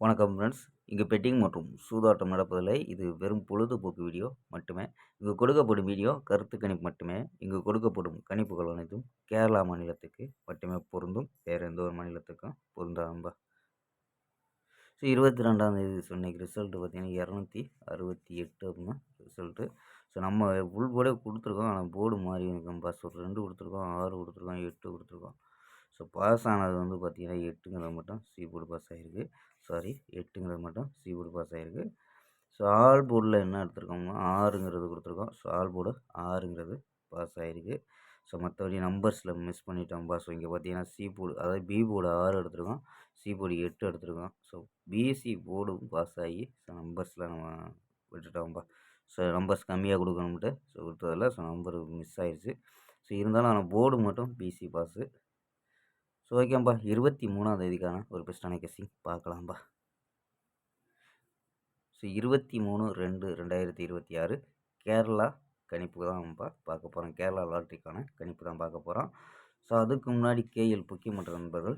வணக்கம் ஃப்ரெண்ட்ஸ். இங்கு பெட்டிங் மற்றும் சூதாட்டம் நடப்பதில்லை. இது வெறும் பொழுதுபோக்கு வீடியோ மட்டுமே. இங்கு கொடுக்கப்படும் வீடியோ கருத்து கணிப்பு மட்டுமே. இங்கு கொடுக்கப்படும் கணிப்புகள் அனைத்தும் கேரளா மாநிலத்துக்கு மட்டுமே பொருந்தும். வேறு எந்த ஒரு மாநிலத்துக்கும் பொருந்தாது. ஸோ 22ஆம் தேதி இன்னைக்கு ரிசல்ட்டு பார்த்தீங்கன்னா 268 அப்படின்னா ரிசல்ட்டு. ஸோ நம்ம ஃபுல் போர்டே கொடுத்துருக்கோம். ஆனால் போர்டு மாறி இருக்கோம்பா. ஸோ 2 கொடுத்துருக்கோம், 6 கொடுத்துருக்கோம், 8 கொடுத்துருக்கோம். ஸோ பாஸ் ஆனது வந்து பார்த்தீங்கன்னா 8ங்கிறது மட்டும் சி போர்டு பாஸ் ஆகிருக்கு. 8ங்கிறது மட்டும் சி போர்டு பாஸ் ஆகிருக்கு. ஸோ ஆல் போர்டில் என்ன எடுத்துருக்கோம்னா 6ங்கிறது கொடுத்துருக்கோம். ஸோ ஆல் போர்டு 6ங்கிறது பாஸ் ஆகிருக்கு. ஸோ மற்றபடி நம்பர்ஸில் மிஸ் பண்ணிட்டோம்பா. ஸோ இங்கே பார்த்தீங்கன்னா சி போர்டு, அதாவது பி போர்டு 6 எடுத்துருக்கோம், சி போர்டு 8 எடுத்துருக்கோம். ஸோ பிஎஸ்சி போர்டும் பாஸ் ஆகி ஸோ நம்பர்ஸில் நம்ம விட்டுட்டோம்பா. ஸோ நம்பர்ஸ் கம்மியாக கொடுக்கணும்ட்டு ஸோ கொடுத்ததில்ல. ஸோ நம்பர் மிஸ் ஆயிடுச்சு. ஸோ இருந்தாலும் ஆனால் போர்டு மட்டும் பிசி பாஸு. ஸோ ஓகேம்பா. 23ஆம் தேதிக்கான ஒரு பெஸ்ட்டான கெஸ்ஸிங் பார்க்கலாம்பா. ஸோ 23/2/2026 கேரளா கணிப்பு தான்ப்பா பார்க்க போகிறோம். கேரளா லாட்ரிக்கான கணிப்பு தான் பார்க்க போகிறோம். ஸோ அதுக்கு முன்னாடி கேஎல் புக்கிமன்ற நண்பர்கள்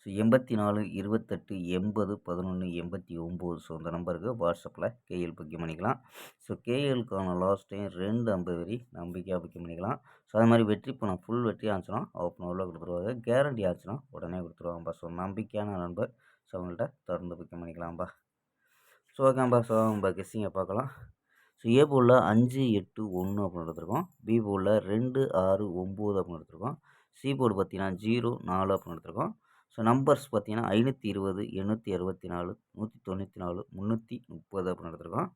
ஸோ 84 28 80 11 89 ஸோ அந்த நம்பருக்கு வாட்ஸ்அப்பில் கேஎல் புக்கிங் பண்ணிக்கலாம். ஸோ கேஎலுக்கான லாஸ்ட் டைம் 2 50 வரி நம்பிக்கையாக புக்கிங் பண்ணிக்கலாம். ஸோ அது மாதிரி வெற்றி பணம் ஃபுல் வெற்றி ஆச்சுன்னா ஓப்பன் உள்ள கொடுத்துருவாங்க. கேரண்டி ஆச்சுன்னா உடனே கொடுத்துருவாங்கப்பா. ஸோ நம்பிக்கையான நண்பர் ஸோ அவங்கள்ட்ட தொடர்ந்து புக்கிங் பண்ணிக்கலாம்ப்பா. ஸோ ஓகேம்பா. ஸோ நம்ம கெஸ்ஸிங்கை பார்க்கலாம். ஸோ ஏ போர்டில் 5 8 1 அப்படின்னு எடுத்துருக்கோம். பி போர்டில் 2 6 9 அப்படின்னு எடுத்துருக்கோம். சி போர்டு பார்த்தீங்கன்னா 0 4 அப்படின்னு எடுத்துருக்கோம். ஸோ நம்பர்ஸ் பார்த்தீங்கன்னா 520 864 194 330 அப்படின்னு எடுத்துருக்கோம்.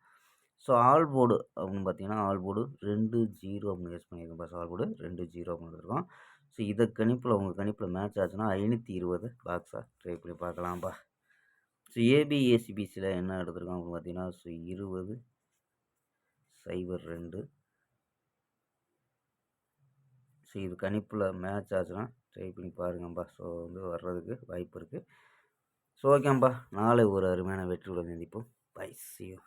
ஸோ ஆல் போர்டு அப்படின்னு பார்த்தீங்கன்னா ஆல் போர்டு 2 0 அப்படின்னு யூஸ் பண்ணியிருக்கோம். ஸோ ஆல் போர்டு 2 0 அப்படின்னு எடுத்துருக்கோம். ஸோ இதை கணிப்பில் உங்கள் கணிப்பில் மேட்ச் ஆச்சுன்னா 520 பாக்ஸாக ட்ரை பண்ணி பார்க்கலாம்ப்பா. ஸோ ஏபிஎஸ்சிபிசியில் என்ன எடுத்துருக்கோம் அப்படின்னு பார்த்தீங்கன்னா ஸோ 20 02 ஸோ இது கணிப்பில் மேட்ச் ஆச்சுன்னா ட்ரை பண்ணி பாருங்கப்பா. ஸோ வந்து வர்றதுக்கு வாய்ப்பு இருக்குது. ஸோ ஓகேம்பா. நாளை ஒரு அருமையான வெற்றியுடன் சந்திப்போம். Bye, see you.